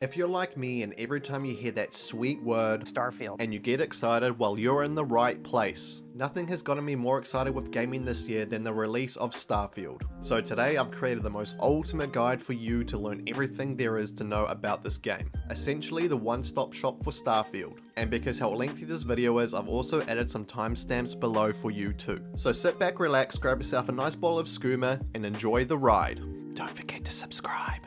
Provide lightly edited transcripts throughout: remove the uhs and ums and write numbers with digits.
If you're like me and every time you hear that sweet word Starfield. and you get excited, well, you're in the right place. Nothing has gotten me more excited with gaming this year than the release of Starfield. So today I've created the most ultimate guide for you to learn everything there is to know about this game. Essentially the one-stop shop for Starfield. And because how lengthy this video is, I've also added some timestamps below for you too. So sit back, relax, grab yourself a nice bottle of skooma and enjoy the ride. Don't forget to subscribe.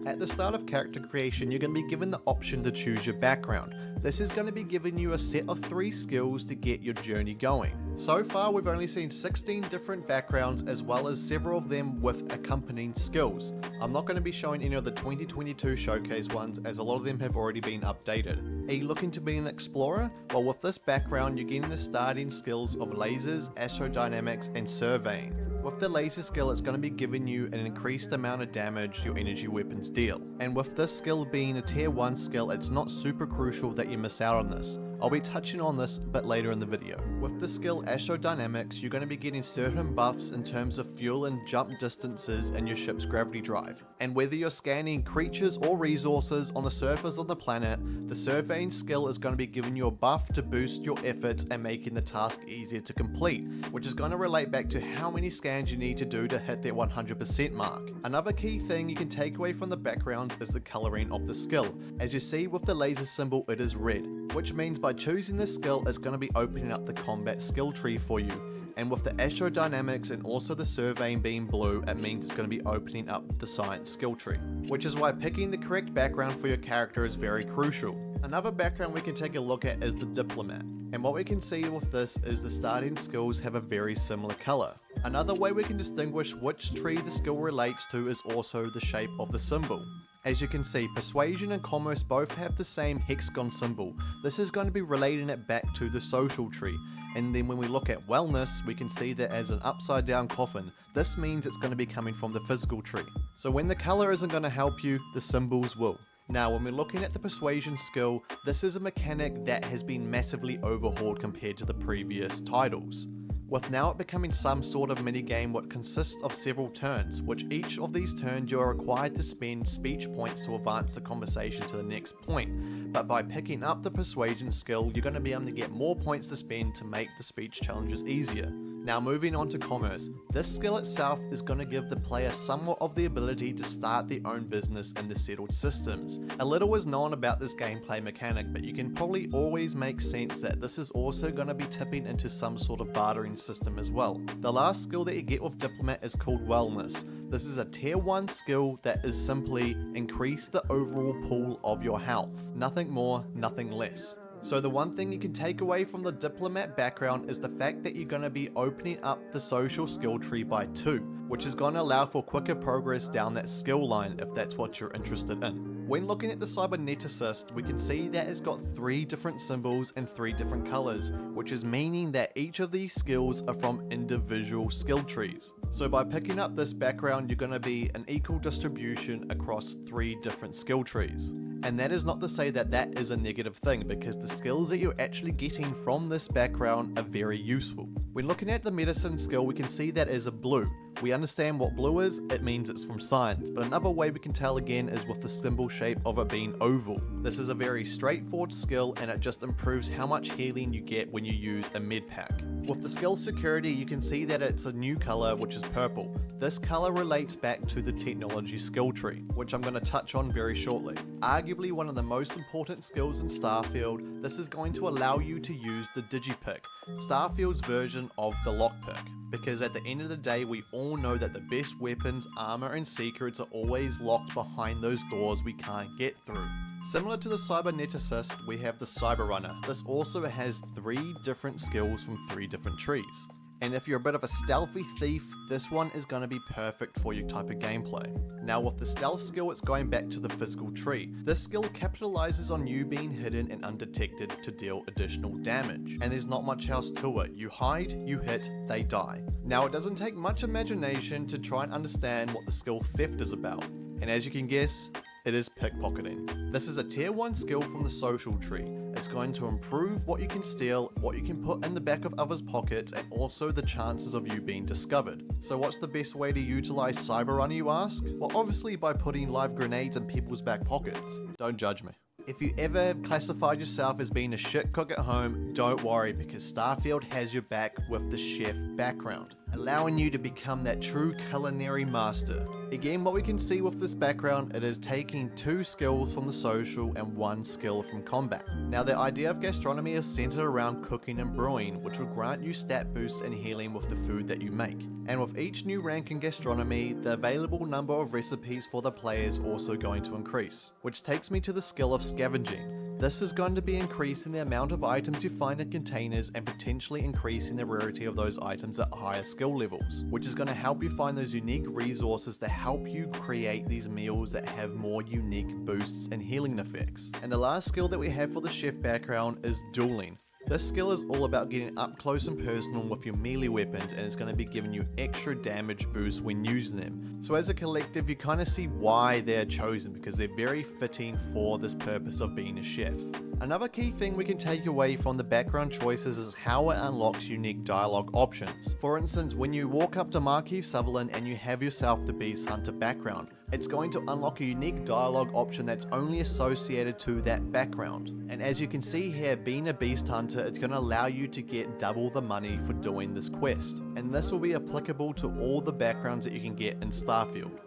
At the start of character creation, you're going to be given the option to choose your background. This is going to be giving you a set of 3 skills to get your journey going. So far, we've only seen 16 different backgrounds as well as several of them with accompanying skills. I'm not going to be showing any of the 2022 showcase ones as a lot of them have already been updated. Are you looking to be an explorer? Well, with this background, you're getting the starting skills of lasers, astrodynamics, and surveying. With the laser skill, it's going to be giving you an increased amount of damage your energy weapons deal. And with this skill being a tier 1 skill, it's not super crucial that you miss out on this. I'll be touching on this a bit later in the video. With the skill Astrodynamics, you're going to be getting certain buffs in terms of fuel and jump distances in your ship's gravity drive. And whether you're scanning creatures or resources on the surface of the planet, the surveying skill is going to be giving you a buff to boost your efforts and making the task easier to complete, which is going to relate back to how many scans you need to do to hit that 100% mark. Another key thing you can take away from the backgrounds is the coloring of the skill. As you see with the laser symbol, it is red, which means by choosing this skill, it's going to be opening up the combat skill tree for you. And with the astrodynamics and also the surveying being blue, it means it's going to be opening up the science skill tree. Which is why picking the correct background for your character is very crucial. Another background we can take a look at is the diplomat. And what we can see with this is the starting skills have a very similar color. Another way we can distinguish which tree the skill relates to is also the shape of the symbol. As you can see, Persuasion and Commerce both have the same hexagon symbol. This is going to be relating it back to the social tree. And then when we look at Wellness, we can see that as an upside down coffin. This means it's going to be coming from the physical tree. So when the color isn't going to help you, the symbols will. Now when we're looking at the Persuasion skill, this is a mechanic that has been massively overhauled compared to the previous titles, with now it becoming some sort of minigame what consists of several turns, which each of these turns you are required to spend speech points to advance the conversation to the next point. But by picking up the Persuasion skill, you're going to be able to get more points to spend to make the speech challenges easier. Now moving on to Commerce, this skill itself is going to give the player somewhat of the ability to start their own business in the settled systems. A little is known about this gameplay mechanic, but you can probably always make sense that this is also going to be tipping into some sort of bartering system as well. The last skill that you get with Diplomat is called Wellness. This is a tier 1 skill that is simply increase the overall pool of your health. Nothing more, nothing less. So the one thing you can take away from the Diplomat background is the fact that you're going to be opening up the social skill tree by 2, which is going to allow for quicker progress down that skill line if that's what you're interested in. When looking at the cyberneticist, we can see that it's got 3 different symbols and 3 different colors, which is meaning that each of these skills are from individual skill trees. So by picking up this background, you're going to be an equal distribution across 3 different skill trees. And that is not to say that that is a negative thing, because the skills that you're actually getting from this background are very useful. When looking at the medicine skill, we can see that as a blue. We understand what blue is, it means it's from science, but another way we can tell again is with the symbol shape of it being oval. This is a very straightforward skill and it just improves how much healing you get when you use a med pack. With the skill security, you can see that it's a new color, which is purple. This color relates back to the technology skill tree, which I'm going to touch on very shortly. Arguably one of the most important skills in Starfield, this is going to allow you to use the Digipick, Starfield's version of the lockpick. Because at the end of the day, we all know that the best weapons, armor, and secrets are always locked behind those doors we can't get through. Similar to the cyberneticist, we have the cyberrunner. This also has 3 different skills from 3 different trees. And if you're a bit of a stealthy thief, this one is going to be perfect for your type of gameplay. Now with the stealth skill, it's going back to the physical tree. This skill capitalizes on you being hidden and undetected to deal additional damage. And there's not much else to it. You hide, you hit, they die. Now it doesn't take much imagination to try and understand what the skill theft is about. And as you can guess, it is pickpocketing. This is a tier 1 skill from the social tree. It's It's going to improve what you can steal, what you can put in the back of others' pockets, and also the chances of you being discovered. So what's the best way to utilize Cyberrun, you ask? Well, obviously by putting live grenades in people's back pockets. Don't judge me. If you ever have classified yourself as being a shit cook at home, don't worry, because Starfield has your back with the chef background, allowing you to become that true culinary master. Again, what we can see with this background, it is taking 2 skills from the social and 1 skill from combat. Now the idea of gastronomy is centered around cooking and brewing, which will grant you stat boosts and healing with the food that you make. And with each new rank in gastronomy, the available number of recipes for the player is also going to increase. Which takes me to the skill of scavenging. This is going to be increasing the amount of items you find in containers and potentially increasing the rarity of those items at higher skill levels, which is going to help you find those unique resources that help you create these meals that have more unique boosts and healing effects. And the last skill that we have for the chef background is dueling. This skill is all about getting up close and personal with your melee weapons, and it's going to be giving you extra damage boosts when using them. So as a collective, you kind of see why they're chosen, because they're very fitting for this purpose of being a chef. Another key thing we can take away from the background choices is how it unlocks unique dialogue options. For instance, when you walk up to Marquis Sutherland and you have yourself the Beast Hunter background, it's going to unlock a unique dialogue option that's only associated to that background. And as you can see here, being a Beast Hunter, it's going to allow you to get double the money for doing this quest. And this will be applicable to all the backgrounds that you can get in Starfield.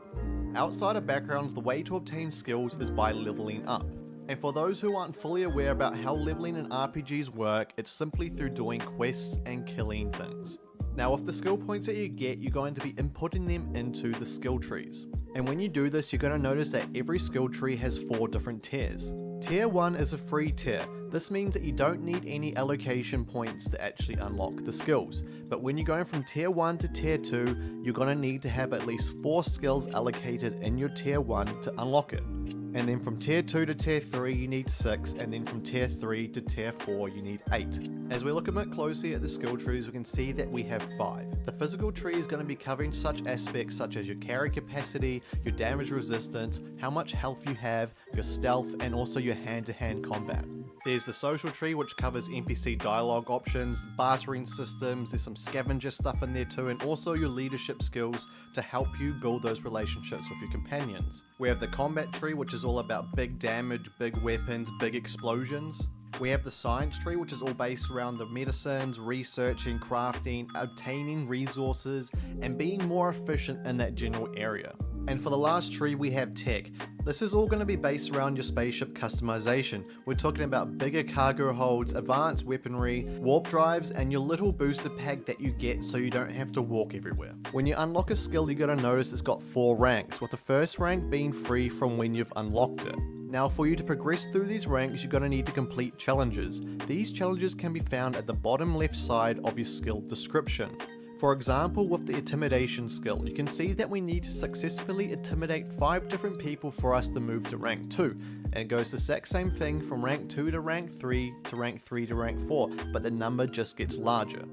Outside of backgrounds, the way to obtain skills is by leveling up. And for those who aren't fully aware about how leveling in RPGs work, it's simply through doing quests and killing things. Now with the skill points that you get, you're going to be inputting them into the skill trees. And when you do this, you're going to notice that every skill tree has 4 different tiers. Tier 1 is a free tier. This means that you don't need any allocation points to actually unlock the skills. But when you're going from tier 1 to tier 2, you're going to need to have at least 4 skills allocated in your tier 1 to unlock it. And then from tier 2 to tier 3 you need 6, and then from tier 3 to tier 4 you need 8. As we look a bit closely at the skill trees, we can see that we have 5. The physical tree is going to be covering such aspects such as your carry capacity, your damage resistance, how much health you have, your stealth, and also your hand-to-hand combat. There's the social tree, which covers NPC dialogue options, bartering systems, there's some scavenger stuff in there too, and also your leadership skills to help you build those relationships with your companions. We have the combat tree, which is all about big damage, big weapons, big explosions. We have the science tree, which is all based around the medicines, researching, crafting, obtaining resources, and being more efficient in that general area. And for the last tree, we have tech. This is all going to be based around your spaceship customization. We're talking about bigger cargo holds, advanced weaponry, warp drives, and your little booster pack that you get so you don't have to walk everywhere. When you unlock a skill, you're going to notice it's got 4 ranks, with the first rank being free from when you've unlocked it. Now for you to progress through these ranks, you're going to need to complete challenges. These challenges can be found at the bottom left side of your skill description. For example, with the intimidation skill, you can see that we need to successfully intimidate 5 different people for us to move to rank 2. And it goes the exact same thing from rank 2 to rank 3 to rank 3 to rank 4, but the number just gets larger.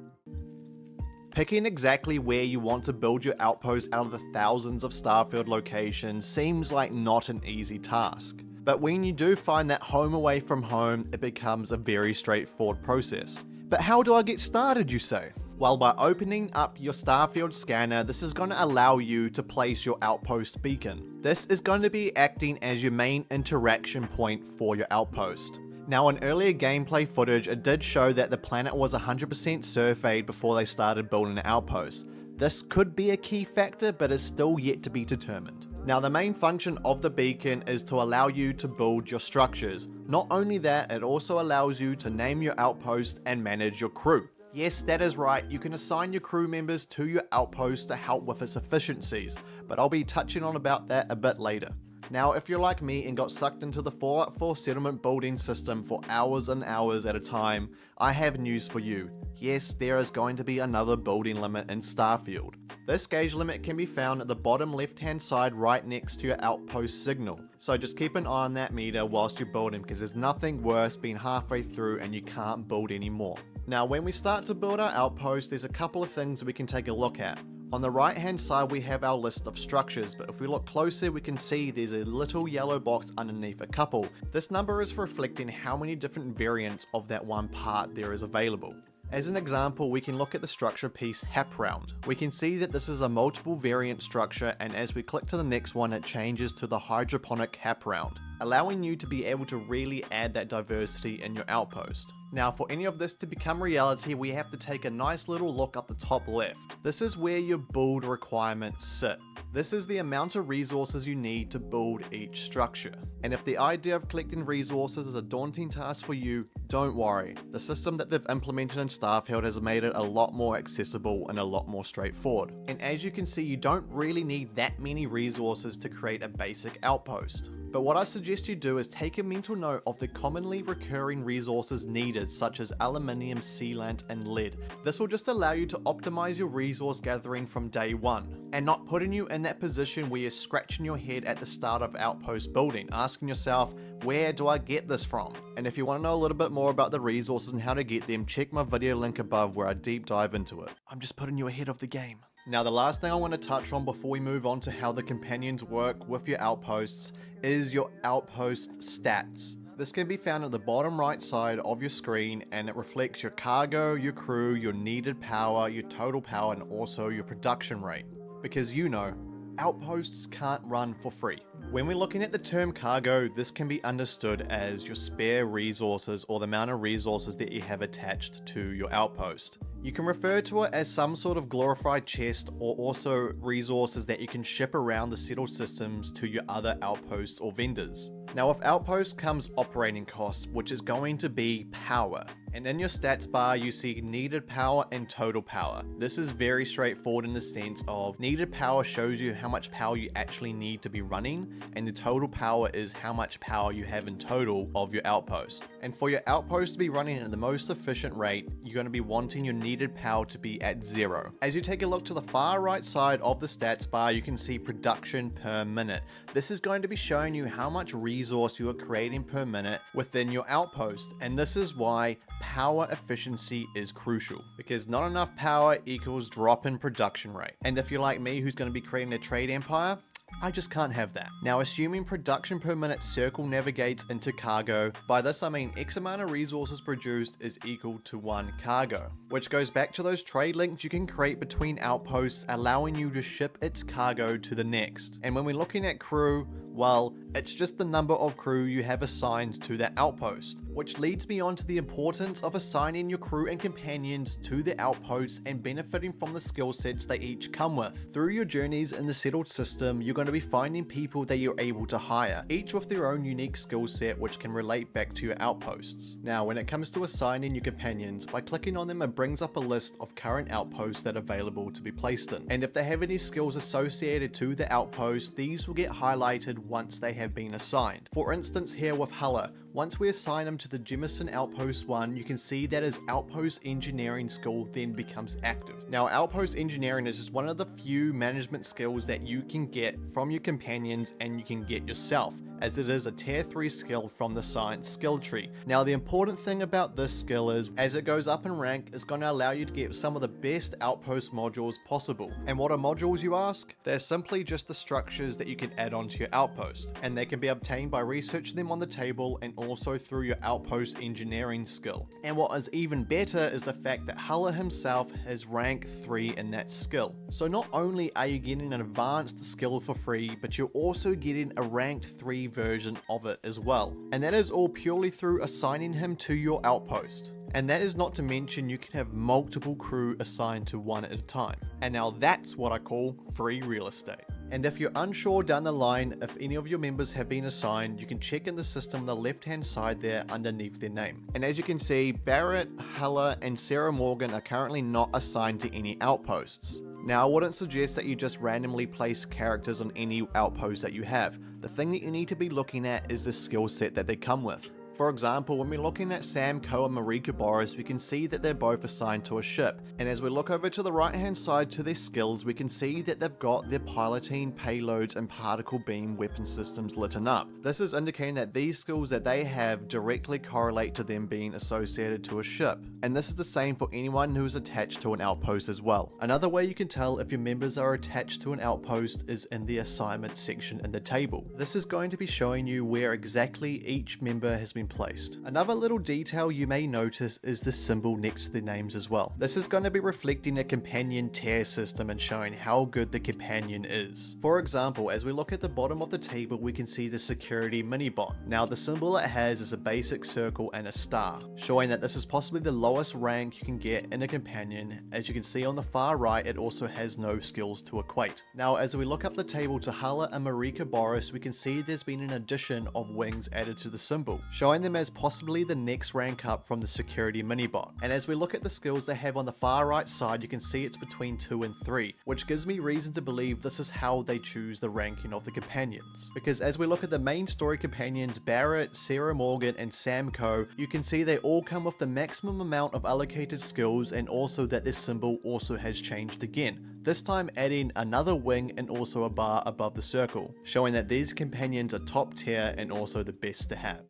Picking exactly where you want to build your outpost out of the thousands of Starfield locations seems like not an easy task. But when you do find that home away from home, it becomes a very straightforward process. But how do I get started, you say? Well, by opening up your Starfield scanner, this is going to allow you to place your outpost beacon. This is going to be acting as your main interaction point for your outpost. Now in earlier gameplay footage, it did show that the planet was 100% surveyed before they started building an outpost. This could be a key factor, but is still yet to be determined. Now the main function of the beacon is to allow you to build your structures. Not only that, it also allows you to name your outpost and manage your crew. Yes, that is right, you can assign your crew members to your outpost to help with its efficiencies, but I'll be touching on about that a bit later. Now, if you're like me and got sucked into the Fallout 4 settlement building system for hours and hours at a time, I have news for you. Yes, there is going to be another building limit in Starfield. This gauge limit can be found at the bottom left hand side right next to your outpost signal. So just keep an eye on that meter whilst you're building, because there's nothing worse being halfway through and you can't build anymore. Now when we start to build our outpost, there's a couple of things we can take a look at. On the right hand side we have our list of structures, but if we look closer we can see there's a little yellow box underneath a couple. This number is reflecting how many different variants of that one part there is available. As an example, we can look at the structure piece Hap Round. We can see that this is a multiple variant structure, and as we click to the next one it changes to the hydroponic Hap Round, allowing you to be able to really add that diversity in your outpost. Now for any of this to become reality, we have to take a nice little look up the top left. This is where your build requirements sit. This is the amount of resources you need to build each structure. And if the idea of collecting resources is a daunting task for you, don't worry. The system that they've implemented in Starfield has made it a lot more accessible and a lot more straightforward. And as you can see, you don't really need that many resources to create a basic outpost. But what I suggest you do is take a mental note of the commonly recurring resources needed, such as aluminium, sealant, and lead. This will just allow you to optimize your resource gathering from day one, and not putting you in that position where you're scratching your head at the start of Outpost Building, asking yourself, where do I get this from? And if you want to know a little bit more about the resources and how to get them, check my video link above where I deep dive into it. I'm just putting you ahead of the game. Now the last thing I want to touch on before we move on to how the companions work with your outposts is your outpost stats. This can be found at the bottom right side of your screen, and it reflects your cargo, your crew, your needed power, your total power, and also your production rate. Because you know, outposts can't run for free. When we're looking at the term cargo, this can be understood as your spare resources or the amount of resources that you have attached to your outpost. You can refer to it as some sort of glorified chest, or also resources that you can ship around the settled systems to your other outposts or vendors. Now with outposts comes operating costs, which is going to be power. And in your stats bar you see needed power and total power. This is very straightforward in the sense of needed power shows you how much power you actually need to be running, and the total power is how much power you have in total of your outpost. And for your outpost to be running at the most efficient rate, you're going to be wanting your needed power to be at 0. As you take a look to the far right side of the stats bar, you can see production per minute. This is going to be showing you how much resource you are creating per minute within your outpost, and this is why power efficiency is crucial, because not enough power equals drop in production rate. And if you're like me who's going to be creating a trade empire, I just can't have that. Now assuming production per minute circle navigates into cargo, by this I mean X amount of resources produced is equal to 1 cargo, which goes back to those trade links you can create between outposts, allowing you to ship its cargo to the next. And when we're looking at crew, well, it's just the number of crew you have assigned to that outpost, which leads me on to the importance of assigning your crew and companions to the outposts and benefiting from the skill sets they each come with. Through your journeys in the settled system, you're going to be finding people that you're able to hire, each with their own unique skill set which can relate back to your outposts. Now when it comes to assigning your companions, by clicking on them it brings up a list of current outposts that are available to be placed in, and if they have any skills associated to the outpost, these will get highlighted once they have been assigned. For instance here with Huller, once we assign him to the Jemison Outpost 1, you can see that his Outpost Engineering skill then becomes active. Now Outpost Engineering is just one of the few management skills that you can get from your companions and you can get yourself, as it is a tier 3 skill from the science skill tree. Now the important thing about this skill is, as it goes up in rank, it's going to allow you to get some of the best outpost modules possible. And what are modules, you ask? They're simply just the structures that you can add onto your outpost, and they can be obtained by researching them on the table and also through your outpost engineering skill. And what is even better is the fact that Huller himself has rank 3 in that skill. So not only are you getting an advanced skill for free, but you're also getting a ranked 3 version of it as well. And that is all purely through assigning him to your outpost. And that is not to mention you can have multiple crew assigned to one at a time. And now that's what I call free real estate. And if you're unsure down the line if any of your members have been assigned, you can check in the system on the left hand side there underneath their name. And as you can see, Barrett, Huller, and Sarah Morgan are currently not assigned to any outposts. Now I wouldn't suggest that you just randomly place characters on any outpost that you have. The thing that you need to be looking at is the skill set that they come with. For example, when we're looking at Sam Coe and Marika Boris, we can see that they're both assigned to a ship, and as we look over to the right hand side to their skills, we can see that they've got their piloting, payloads and particle beam weapon systems lit up. This is indicating that these skills that they have directly correlate to them being associated to a ship, and this is the same for anyone who is attached to an outpost as well. Another way you can tell if your members are attached to an outpost is in the assignment section in the table. This is going to be showing you where exactly each member has been placed. Another little detail you may notice is the symbol next to the names as well. This is going to be reflecting a companion tier system and showing how good the companion is. For example, as we look at the bottom of the table, we can see the security mini-bot. Now the symbol it has is a basic circle and a star, showing that this is possibly the lowest rank you can get in a companion. As you can see on the far right, it also has no skills to equate. Now as we look up the table to Hala and Marika Boris, we can see there's been an addition of wings added to the symbol, showing them as possibly the next rank up from the security mini-bot. And as we look at the skills they have on the far right side, you can see it's between 2 and 3, which gives me reason to believe this is how they choose the ranking of the companions. Because as we look at the main story companions, Barrett, Sarah Morgan and Sam Coe, you can see they all come with the maximum amount of allocated skills, and also that this symbol also has changed again, this time adding another wing and also a bar above the circle, showing that these companions are top tier and also the best to have.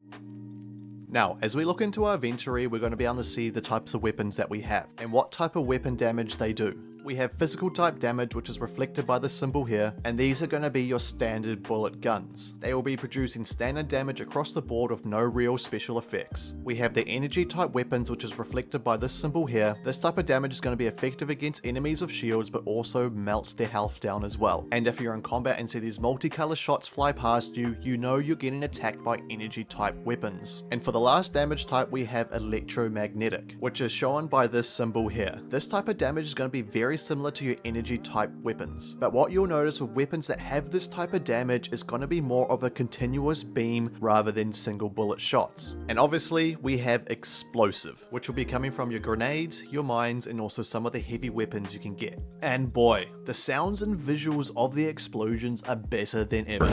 Now, as we look into our inventory, we're going to be able to see the types of weapons that we have and what type of weapon damage they do. We have physical type damage, which is reflected by the symbol here, and these are going to be your standard bullet guns. They will be producing standard damage across the board with no real special effects. We have the energy type weapons, which is reflected by this symbol here. This type of damage is going to be effective against enemies with shields, but also melt their health down as well. And if you're in combat and see these multicolour shots fly past you, you know you're getting attacked by energy type weapons. And for the last damage type, we have electromagnetic, which is shown by this symbol here. This type of damage is going to be very similar to your energy type weapons, but what you'll notice with weapons that have this type of damage is going to be more of a continuous beam rather than single bullet shots. And obviously we have explosive, which will be coming from your grenades, your mines, and also some of the heavy weapons you can get. And boy, the sounds and visuals of the explosions are better than ever.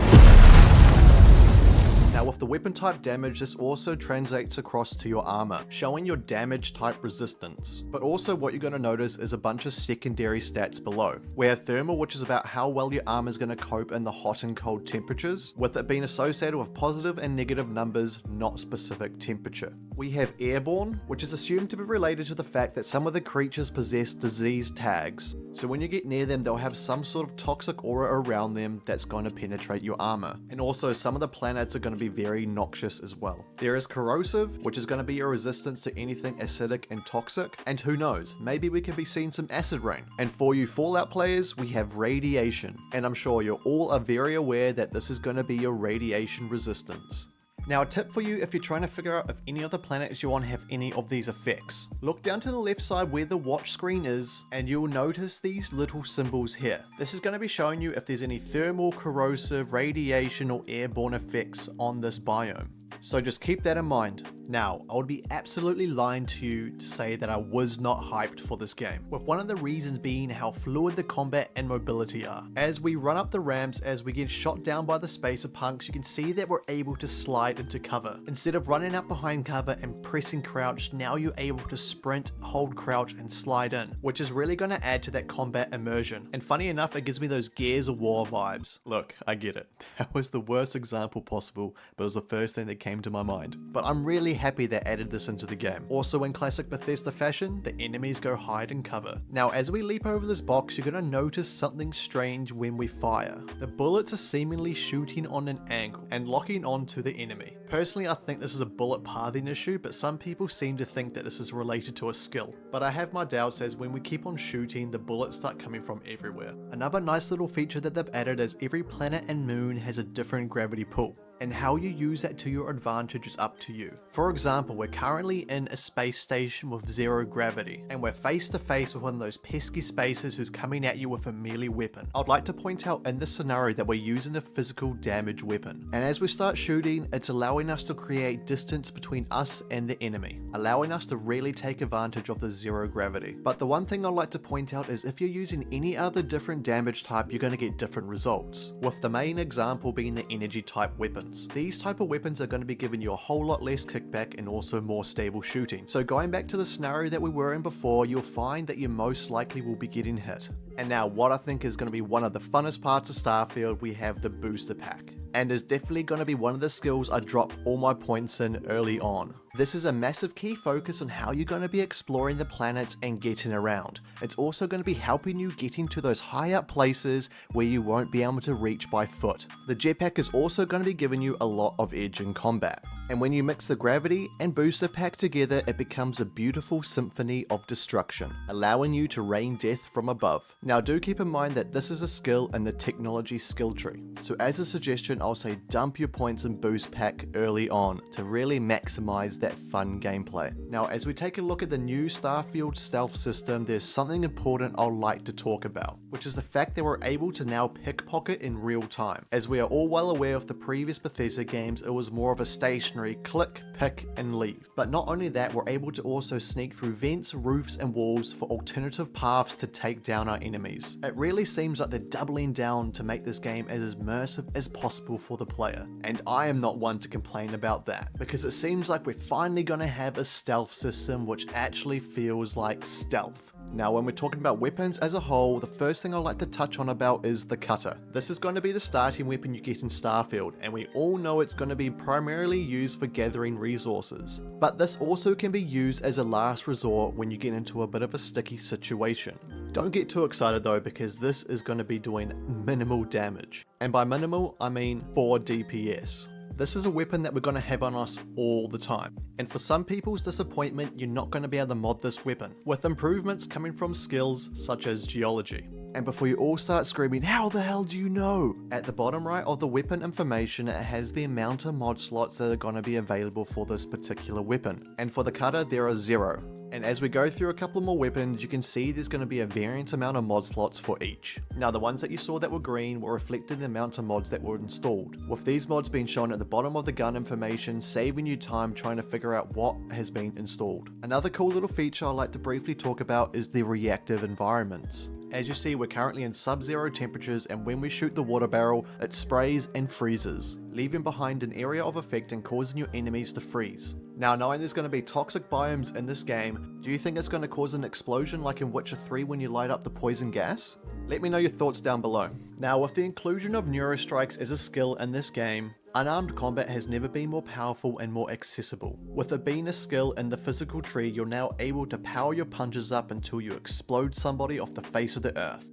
Now with the weapon type damage, this also translates across to your armor, showing your damage type resistance. But also what you're going to notice is a bunch of secondary stats below. We have thermal, which is about how well your armor is going to cope in the hot and cold temperatures, with it being associated with positive and negative numbers, not specific temperature. We have airborne, which is assumed to be related to the fact that some of the creatures possess disease tags. So when you get near them, they'll have some sort of toxic aura around them that's going to penetrate your armor. And also some of the planets are going to be very noxious as well. There is corrosive, which is going to be your resistance to anything acidic and toxic. And who knows, maybe we could be seeing some acid rain. And for you Fallout players, we have radiation. And I'm sure you all are very aware that this is going to be your radiation resistance. Now a tip for you if you're trying to figure out if any of the planets you want have any of these effects. Look down to the left side where the watch screen is, and you'll notice these little symbols here. This is going to be showing you if there's any thermal, corrosive, radiation or airborne effects on this biome. So just keep that in mind. Now, I would be absolutely lying to you to say that I was not hyped for this game, with one of the reasons being how fluid the combat and mobility are. As we run up the ramps, as we get shot down by the spacer punks, you can see that we're able to slide into cover. Instead of running up behind cover and pressing crouch, now you're able to sprint, hold crouch and slide in, which is really going to add to that combat immersion. And funny enough, it gives me those Gears of War vibes. Look, I get it. That was the worst example possible, but it was the first thing that came to my mind. But I'm really happy they added this into the game. Also in classic Bethesda fashion, the enemies go hide and cover. Now as we leap over this box, you're going to notice something strange when we fire. The bullets are seemingly shooting on an angle and locking on to the enemy. Personally, I think this is a bullet pathing issue, but some people seem to think that this is related to a skill. But I have my doubts, as when we keep on shooting, the bullets start coming from everywhere. Another nice little feature that they've added is every planet and moon has a different gravity pull, and how you use that to your advantage is up to you. For example, we're currently in a space station with 0 gravity, and we're face to face with one of those pesky spacers who's coming at you with a melee weapon. I'd like to point out in this scenario that we're using a physical damage weapon, and as we start shooting, it's allowing us to create distance between us and the enemy, allowing us to really take advantage of the 0 gravity. But the one thing I'd like to point out is if you're using any other different damage type, you're going to get different results, with the main example being the energy type weapons. weapons. These type of weapons are going to be giving you a whole lot less kickback and also more stable shooting. So going back to the scenario that we were in before, you'll find that you most likely will be getting hit. And now what I think is going to be one of the funnest parts of Starfield, we have the booster pack. And is definitely going to be one of the skills I drop all my points in early on. This is a massive key focus on how you're going to be exploring the planets and getting around. It's also going to be helping you getting to those high up places where you won't be able to reach by foot. The jetpack is also going to be giving you a lot of edge in combat. And when you mix the gravity and booster pack together, it becomes a beautiful symphony of destruction, allowing you to rain death from above. Now do keep in mind that this is a skill in the technology skill tree. So as a suggestion, I'll say dump your points in boost pack early on to really maximize that fun gameplay. Now as we take a look at the new Starfield stealth system, there's something important I'd like to talk about, which is the fact that we're able to now pickpocket in real time. As we are all well aware of the previous Bethesda games, it was more of a stationary click, pick and leave. But not only that, we're able to also sneak through vents, roofs and walls for alternative paths to take down our enemies. It really seems like they're doubling down to make this game as immersive as possible for the player. And I am not one to complain about that, because it seems like we're finally gonna have a stealth system which actually feels like stealth. Now when we're talking about weapons as a whole, the first thing I'd like to touch on about is the cutter. This is going to be the starting weapon you get in Starfield, and we all know it's going to be primarily used for gathering resources. But this also can be used as a last resort when you get into a bit of a sticky situation. Don't get too excited though, because this is going to be doing minimal damage. And by minimal, I mean 4 DPS. This is a weapon that we're going to have on us all the time. And for some people's disappointment, you're not going to be able to mod this weapon, with improvements coming from skills such as geology. And before you all start screaming, how the hell do you know? At the bottom right of the weapon information, it has the amount of mod slots that are going to be available for this particular weapon. And for the cutter, there are 0. And as we go through a couple more weapons, you can see there's going to be a variant amount of mod slots for each. Now the ones that you saw that were green were reflecting the amount of mods that were installed, with these mods being shown at the bottom of the gun information, saving you time trying to figure out what has been installed. Another cool little feature I'd like to briefly talk about is the reactive environments. As you see, we're currently in sub-zero temperatures, and when we shoot the water barrel, it sprays and freezes, leaving behind an area of effect and causing your enemies to freeze. Now, knowing there's going to be toxic biomes in this game, do you think it's going to cause an explosion like in Witcher 3 when you light up the poison gas? Let me know your thoughts down below. Now, with the inclusion of neurostrikes as a skill in this game, unarmed combat has never been more powerful and more accessible. With it being a skill in the physical tree, you're now able to power your punches up until you explode somebody off the face of the earth.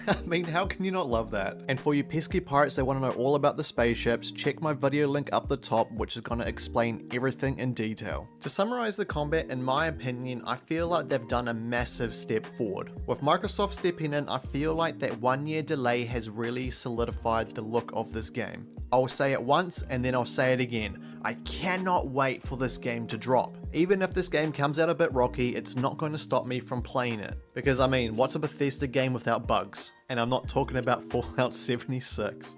I mean, how can you not love that? And for you pesky pirates that want to know all about the spaceships, check my video link up the top, which is going to explain everything in detail. To summarize the combat, in my opinion, I feel like they've done a massive step forward. With Microsoft stepping in, I feel like that 1 year delay has really solidified the look of this game. I'll say it once and then I'll say it again. I cannot wait for this game to drop. Even if this game comes out a bit rocky, it's not going to stop me from playing it. Because I mean, what's a Bethesda game without bugs? And I'm not talking about Fallout 76.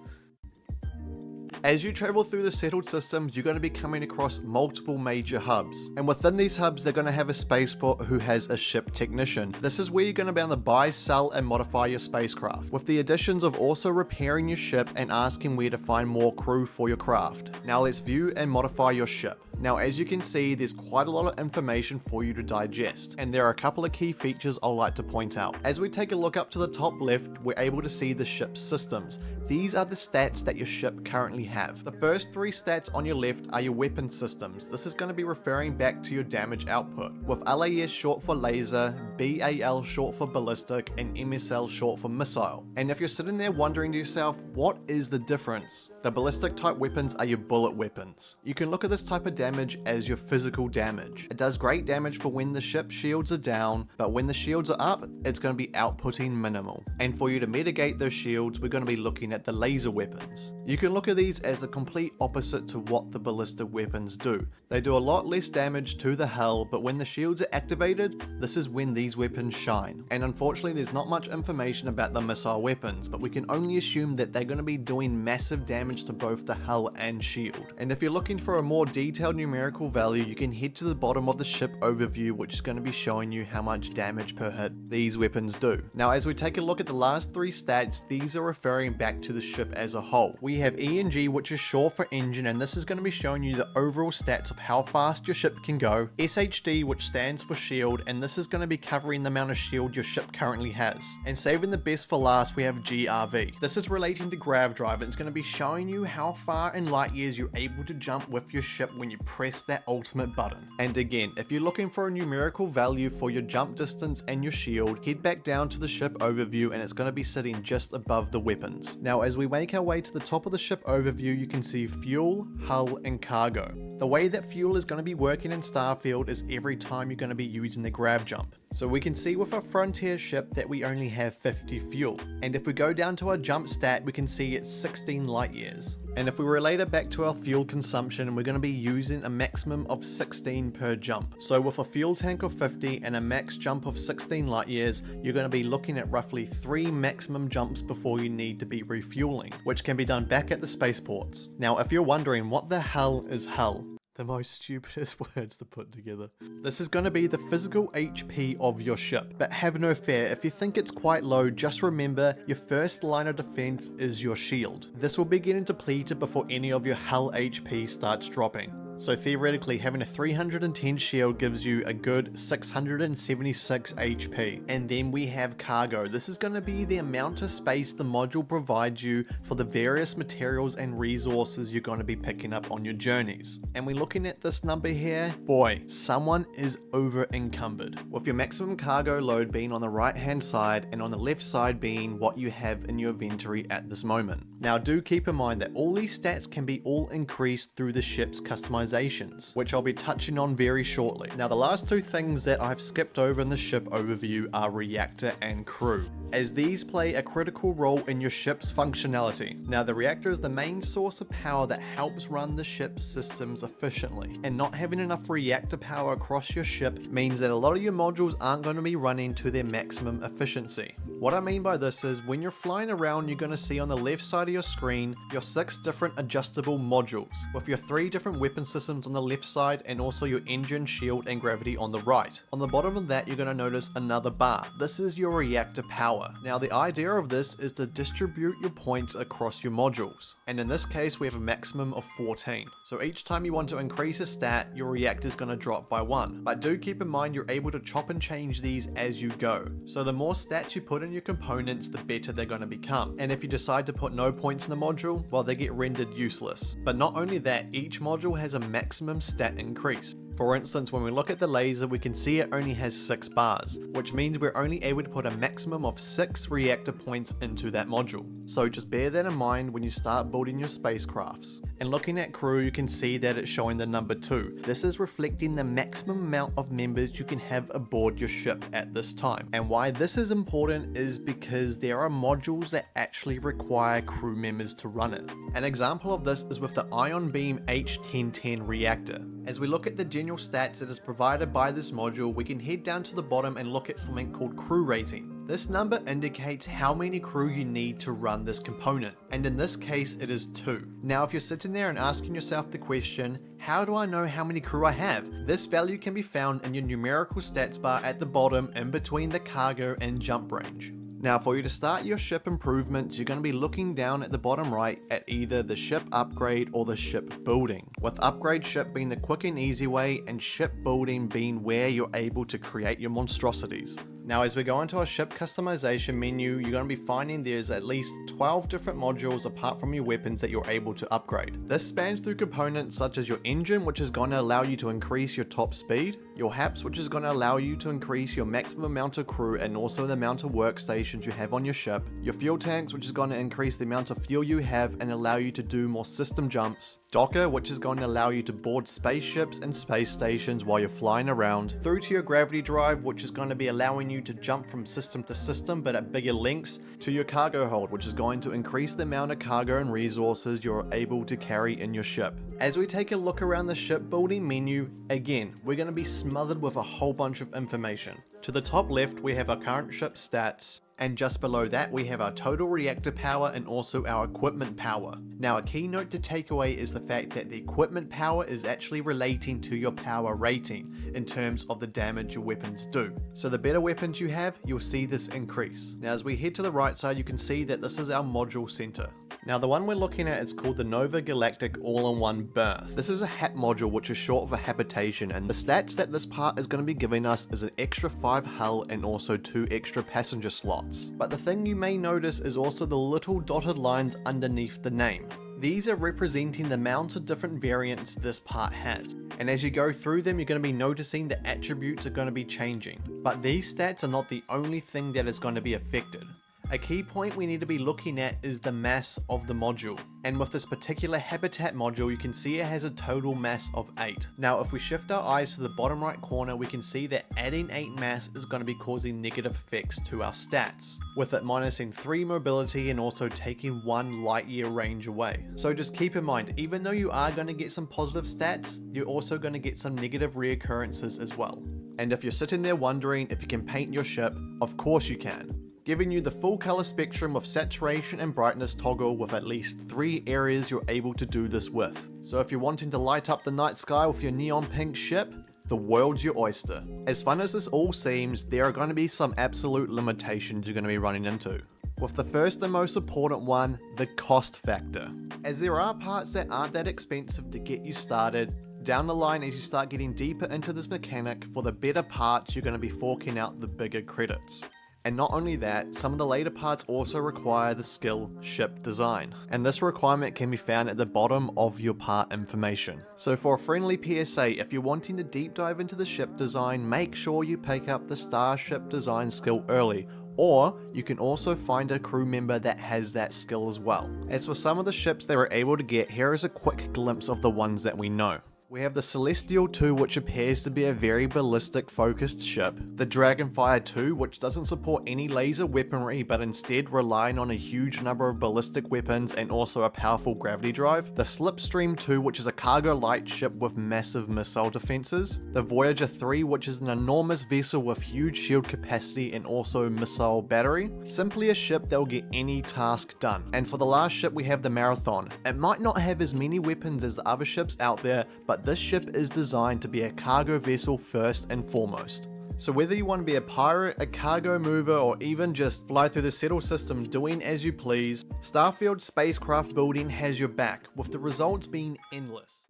As you travel through the settled systems, you're going to be coming across multiple major hubs. And within these hubs, they're going to have a spaceport who has a ship technician. This is where you're going to be able to buy, sell, and modify your spacecraft, with the additions of also repairing your ship and asking where to find more crew for your craft. Now let's view and modify your ship. Now as you can see, there's quite a lot of information for you to digest, and there are a couple of key features I'd like to point out. As we take a look up to the top left, we're able to see the ship's systems. These are the stats that your ship currently have. The first 3 stats on your left are your weapon systems. This is going to be referring back to your damage output, with LAS short for laser, BAL short for ballistic, and MSL short for missile. And if you're sitting there wondering to yourself, what is the difference? The ballistic type weapons are your bullet weapons. You can look at this type of damage as your physical damage. It does great damage for when the ship shields are down, but when the shields are up, it's going to be outputting minimal. And for you to mitigate those shields, we're going to be looking at the laser weapons. You can look at these as the complete opposite to what the ballistic weapons do. They do a lot less damage to the hull, but when the shields are activated, this is when these weapons shine. And unfortunately, there's not much information about the missile weapons, but we can only assume that they're going to be doing massive damage to both the hull and shield. And if you're looking for a more detailed numerical value, you can head to the bottom of the ship overview, which is going to be showing you how much damage per hit these weapons do. Now as we take a look at the last 3 stats, these are referring back to the ship as a whole. We have ENG, which is short for engine, and this is going to be showing you the overall stats of how fast your ship can go. SHD, which stands for shield, and this is going to be covering the amount of shield your ship currently has. And saving the best for last, we have GRV. This is relating to grav drive, and it's going to be showing you how far in light years you're able to jump with your ship when you press that ultimate button. And again, if you're looking for a numerical value for your jump distance and your shield, head back down to the ship overview and it's going to be sitting just above the weapons. Now as we make our way to the top of the ship overview, you can see fuel, hull and cargo. The way that fuel is going to be working in Starfield is every time you're going to be using the grav jump. So we can see with our Frontier ship that we only have 50 fuel. And if we go down to our jump stat, we can see it's 16 light years. And if we relate it back to our fuel consumption, we're going to be using a maximum of 16 per jump. So with a fuel tank of 50 and a max jump of 16 light years, you're going to be looking at roughly 3 maximum jumps before you need to be refueling, which can be done back at the spaceports. Now if you're wondering what the hell is hull, the most stupidest words to put together. This is going to be the physical HP of your ship, but have no fear, if you think it's quite low, just remember your first line of defense is your shield. This will be getting depleted before any of your hull HP starts dropping. So theoretically, having a 310 shield gives you a good 676 HP. And then we have cargo. This is going to be the amount of space the module provides you for the various materials and resources you're going to be picking up on your journeys. And we're looking at this number here, boy, someone is over encumbered. With your maximum cargo load being on the right hand side and on the left side being what you have in your inventory at this moment. Now do keep in mind that all these stats can be all increased through the ship's customizations, which I'll be touching on very shortly. Now the last 2 things that I've skipped over in the ship overview are reactor and crew, as these play a critical role in your ship's functionality. Now the reactor is the main source of power that helps run the ship's systems efficiently, and not having enough reactor power across your ship means that a lot of your modules aren't going to be running to their maximum efficiency. What I mean by this is when you're flying around, you're going to see on the left side of your screen your 6 different adjustable modules with your 3 different weapon systems on the left side and also your engine, shield and gravity on the right. On the bottom of that, you're going to notice another bar. This is your reactor power. Now the idea of this is to distribute your points across your modules, and in this case we have a maximum of 14. So each time you want to increase a stat, your reactor is going to drop by 1. But do keep in mind you're able to chop and change these as you go. So the more stats you put in your components, the better they're going to become. And if you decide to put no points in the module, well, they get rendered useless. But not only that, each module has a maximum stat increase. For instance, when we look at the laser, we can see it only has 6 bars, which means we're only able to put a maximum of 6 reactor points into that module. So just bear that in mind when you start building your spacecrafts. And looking at crew, you can see that it's showing the number 2. This is reflecting the maximum amount of members you can have aboard your ship at this time. And why this is important is because there are modules that actually require crew members to run it. An example of this is with the Ion Beam H1010 reactor. As we look at the general stats that is provided by this module, we can head down to the bottom and look at something called crew rating. This number indicates how many crew you need to run this component, and in this case it is 2. Now if you're sitting there and asking yourself the question, how do I know how many crew I have? This value can be found in your numerical stats bar at the bottom in between the cargo and jump range. Now for you to start your ship improvements, you're going to be looking down at the bottom right at either the ship upgrade or the ship building, with upgrade ship being the quick and easy way and ship building being where you're able to create your monstrosities. Now as we go into our ship customization menu, you're going to be finding there's at least 12 different modules apart from your weapons that you're able to upgrade. This spans through components such as your engine, which is going to allow you to increase your top speed, your HAPS, which is going to allow you to increase your maximum amount of crew and also the amount of workstations you have on your ship, your fuel tanks, which is going to increase the amount of fuel you have and allow you to do more system jumps, Docker, which is going to allow you to board spaceships and space stations while you're flying around, through to your gravity drive, which is going to be allowing you to jump from system to system but at bigger lengths, to your cargo hold, which is going to increase the amount of cargo and resources you're able to carry in your ship. As we take a look around the shipbuilding menu, again, we're going to be smothered with a whole bunch of information. To the top left, we have our current ship stats, and just below that we have our total reactor power and also our equipment power. Now a key note to take away is the fact that the equipment power is actually relating to your power rating in terms of the damage your weapons do. So the better weapons you have, you'll see this increase. Now as we head to the right side, you can see that this is our module center. Now the one we're looking at is called the Nova Galactic All-in-One Berth. This is a HAP module which is short for habitation, and the stats that this part is going to be giving us is an extra 5 hull and also 2 extra passenger slots. But the thing you may notice is also the little dotted lines underneath the name. These are representing the amount of different variants this part has. And as you go through them, you're going to be noticing the attributes are going to be changing. But these stats are not the only thing that is going to be affected. A key point we need to be looking at is the mass of the module. And with this particular habitat module, you can see it has a total mass of 8. Now if we shift our eyes to the bottom right corner, we can see that adding 8 mass is going to be causing negative effects to our stats, with it minusing 3 mobility and also taking 1 light year range away. So just keep in mind, even though you are going to get some positive stats, you're also going to get some negative reoccurrences as well. And if you're sitting there wondering if you can paint your ship, of course you can, giving you the full color spectrum of saturation and brightness toggle with at least 3 areas you're able to do this with. So if you're wanting to light up the night sky with your neon pink ship, the world's your oyster. As fun as this all seems, there are going to be some absolute limitations you're going to be running into. With the first and most important one, the cost factor. As there are parts that aren't that expensive to get you started, down the line as you start getting deeper into this mechanic, for the better parts you're going to be forking out the bigger credits. And not only that, some of the later parts also require the skill ship design, and this requirement can be found at the bottom of your part information. So for a friendly PSA, if you're wanting to deep dive into the ship design, make sure you pick up the starship design skill early, or you can also find a crew member that has that skill as well. As for some of the ships they were able to get, here is a quick glimpse of the ones that we know. We have the Celestial 2, which appears to be a very ballistic focused ship, the Dragonfire 2, which doesn't support any laser weaponry but instead relying on a huge number of ballistic weapons and also a powerful gravity drive, the Slipstream 2, which is a cargo light ship with massive missile defenses, the Voyager 3, which is an enormous vessel with huge shield capacity and also missile battery, simply a ship that will get any task done. And for the last ship we have the Marathon. It might not have as many weapons as the other ships out there, but this ship is designed to be a cargo vessel first and foremost. So whether you want to be a pirate, a cargo mover, or even just fly through the settle system doing as you please, Starfield Spacecraft Building has your back, with the results being endless.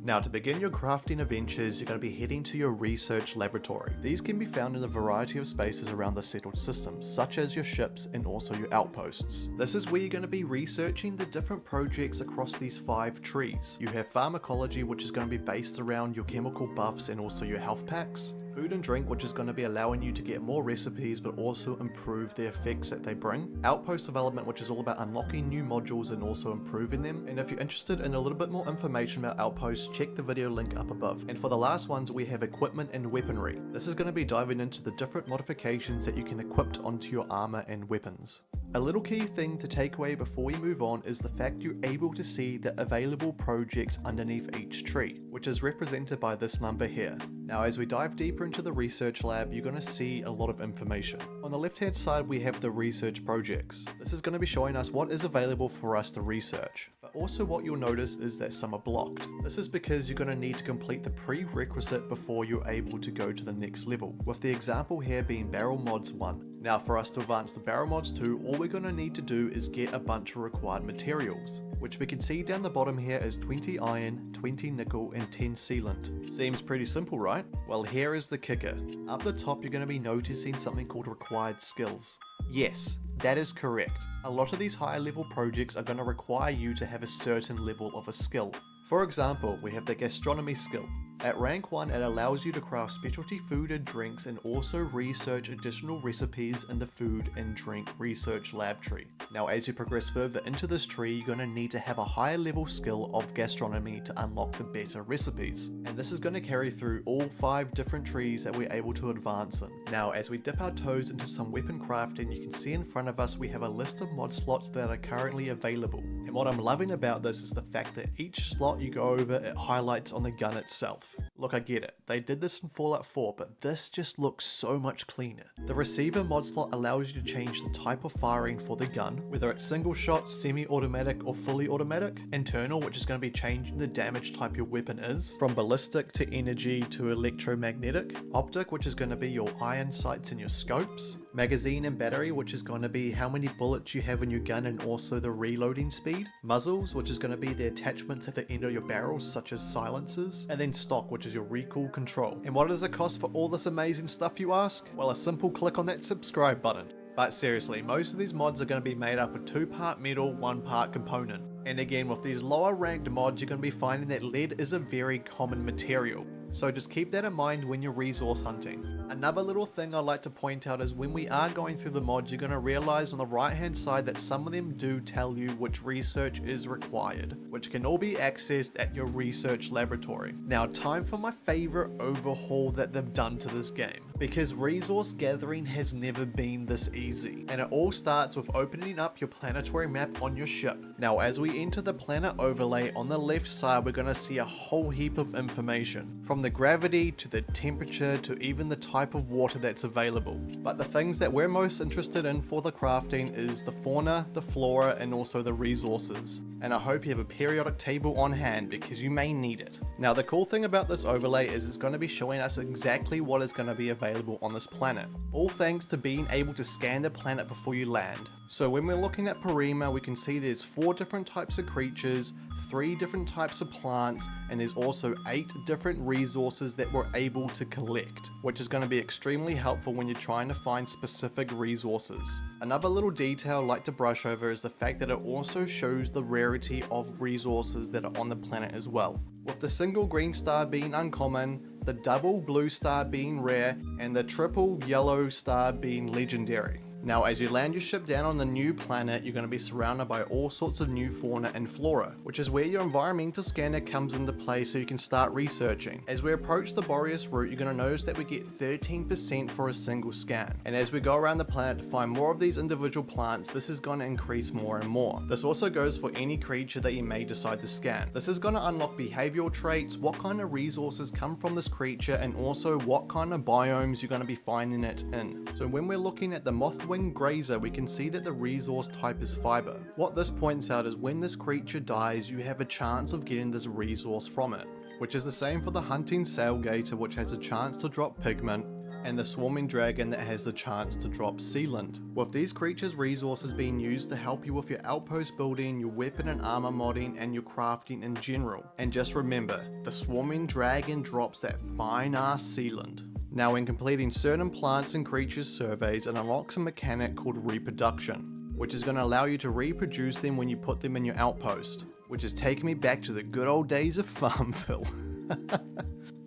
Now to begin your crafting adventures, you're going to be heading to your research laboratory. These can be found in a variety of spaces around the settled systems, such as your ships and also your outposts. This is where you're going to be researching the different projects across these 5 trees. You have pharmacology, which is going to be based around your chemical buffs and also your health packs. Food and drink, which is going to be allowing you to get more recipes but also improve the effects that they bring. Outpost development, which is all about unlocking new modules and also improving them. And if you're interested in a little bit more information about Outposts, check the video link up above. And for the last ones, we have equipment and weaponry. This is going to be diving into the different modifications that you can equip onto your armor and weapons. A little key thing to take away before we move on is the fact you're able to see the available projects underneath each tree, which is represented by this number here. Now as we dive deeper into the research lab, you're going to see a lot of information. On the left hand side we have the research projects. This is going to be showing us what is available for us to research, but also what you'll notice is that some are blocked. This is because you're going to need to complete the prerequisite before you're able to go to the next level, with the example here being Barrel Mods 1. Now for us to advance to Barrel Mods 2, all we're going to need to do is get a bunch of required materials, which we can see down the bottom here is 20 iron, 20 nickel and 10 sealant. Seems pretty simple, right? Well, here is the kicker. Up the top you're going to be noticing something called required skills. Yes, that is correct. A lot of these higher level projects are going to require you to have a certain level of a skill. For example, we have the gastronomy skill. At rank 1, it allows you to craft specialty food and drinks and also research additional recipes in the food and drink research lab tree. Now as you progress further into this tree, you're going to need to have a higher level skill of gastronomy to unlock the better recipes. And this is going to carry through all 5 different trees that we're able to advance in. Now as we dip our toes into some weapon crafting, you can see in front of us we have a list of mod slots that are currently available. And what I'm loving about this is the fact that each slot you go over, it highlights on the gun itself. Look, I get it, they did this in Fallout 4, but this just looks so much cleaner. The receiver mod slot allows you to change the type of firing for the gun, whether it's single shot, semi-automatic or fully automatic. Internal, which is going to be changing the damage type your weapon is, from ballistic to energy to electromagnetic. Optic, which is going to be your iron sights and your scopes. Magazine and battery, which is going to be how many bullets you have in your gun and also the reloading speed. Muzzles, which is going to be the attachments at the end of your barrels such as silencers. And then stock, which is your recoil control. And what does it cost for all this amazing stuff, you ask? Well, a simple click on that subscribe button. But seriously, most of these mods are going to be made up of 2-part metal, 1-part component. And again, with these lower ranked mods, you're going to be finding that lead is a very common material. So just keep that in mind when you're resource hunting. Another little thing I'd like to point out is when we are going through the mods, you're going to realize on the right hand side that some of them do tell you which research is required, which can all be accessed at your research laboratory. Now, time for my favorite overhaul that they've done to this game, because resource gathering has never been this easy, and it all starts with opening up your planetary map on your ship. Now, as we enter the planet overlay, on the left side we're going to see a whole heap of information, from the gravity to the temperature to even the type of water that's available. But the things that we're most interested in for the crafting is the fauna, the flora, and also the resources. And I hope you have a periodic table on hand because you may need it. Now, the cool thing about this overlay is it's going to be showing us exactly what is going to be available on this planet, all thanks to being able to scan the planet before you land. So when we're looking at Parima, we can see there's 4 different types of creatures, 3 different types of plants, and there's also 8 different resources that we're able to collect, which is going to be extremely helpful when you're trying to find specific resources. Another little detail I'd like to brush over is the fact that it also shows the rarity of resources that are on the planet as well, with the single green star being uncommon, the double blue star being rare, and the triple yellow star being legendary. Now, as you land your ship down on the new planet, you're going to be surrounded by all sorts of new fauna and flora, which is where your environmental scanner comes into play so you can start researching. As we approach the Boreas route, you're going to notice that we get 13% for a single scan. And as we go around the planet to find more of these individual plants, this is going to increase more and more. This also goes for any creature that you may decide to scan. This is going to unlock behavioral traits, what kind of resources come from this creature, and also what kind of biomes you're going to be finding it in. So when we're looking at the Mothwing Grazer, we can see that the resource type is fiber. What this points out is when this creature dies, you have a chance of getting this resource from it, which is the same for the Hunting Sailgator, which has a chance to drop pigment, and the Swarming Dragon that has the chance to drop sealant. With these creatures' resources being used to help you with your outpost building, your weapon and armor modding, and your crafting in general. And just remember, the Swarming Dragon drops that fine ass sealant. Now, when completing certain plants and creatures surveys, it unlocks a mechanic called reproduction, which is going to allow you to reproduce them when you put them in your outpost, which is taking me back to the good old days of Farmville.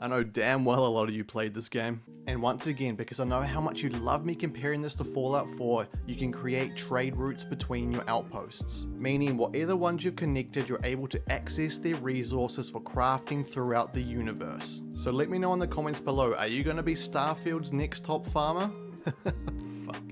I know damn well a lot of you played this game. And once again, because I know how much you love me comparing this to Fallout 4, you can create trade routes between your outposts, meaning whatever ones you've connected, you're able to access their resources for crafting throughout the universe. So let me know in the comments below, are you going to be Starfield's next top farmer? Fuck.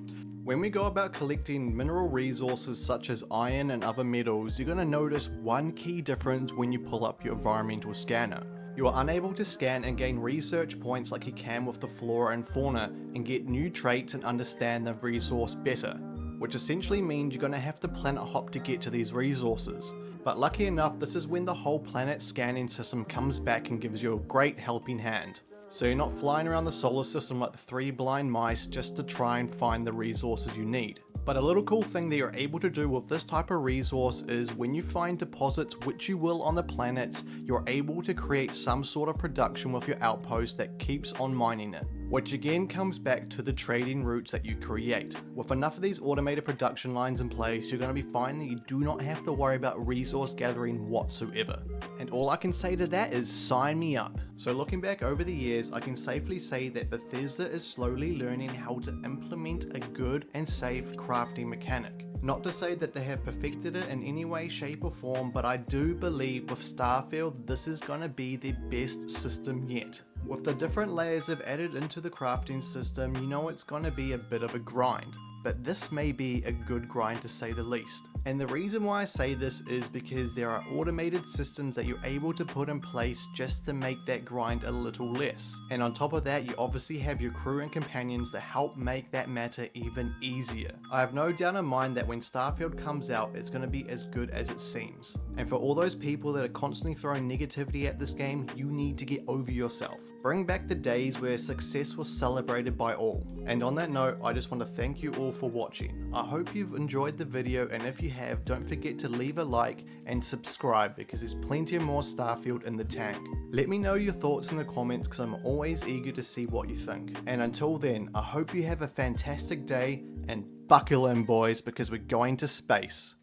When we go about collecting mineral resources such as iron and other metals, you're going to notice one key difference when you pull up your environmental scanner. You are unable to scan and gain research points like you can with the flora and fauna and get new traits and understand the resource better, which essentially means you're going to have to planet hop to get to these resources. But lucky enough, this is when the whole planet scanning system comes back and gives you a great helping hand. So you're not flying around the solar system like the 3 blind mice just to try and find the resources you need. But a little cool thing that you're able to do with this type of resource is when you find deposits, which you will on the planets, you're able to create some sort of production with your outpost that keeps on mining it, which again comes back to the trading routes that you create. With enough of these automated production lines in place, you're going to be finding that you do not have to worry about resource gathering whatsoever. And all I can say to that is sign me up. So looking back over the years, I can safely say that Bethesda is slowly learning how to implement a good and safe crafting mechanic. Not to say that they have perfected it in any way, shape or form, but I do believe with Starfield this is going to be their best system yet. With the different layers they've added into the crafting system, you know it's going to be a bit of a grind, but this may be a good grind to say the least. And the reason why I say this is because there are automated systems that you're able to put in place just to make that grind a little less. And on top of that, you obviously have your crew and companions that help make that matter even easier. I have no doubt in mind that when Starfield comes out, it's going to be as good as it seems. And for all those people that are constantly throwing negativity at this game, you need to get over yourself. Bring back the days where success was celebrated by all. And on that note, I just want to thank you all for watching. I hope you've enjoyed the video, and if you have, don't forget to leave a like and subscribe because there's plenty more Starfield in the tank. Let me know your thoughts in the comments because I'm always eager to see what you think. And until then, I hope you have a fantastic day and buckle in, boys, because we're going to space.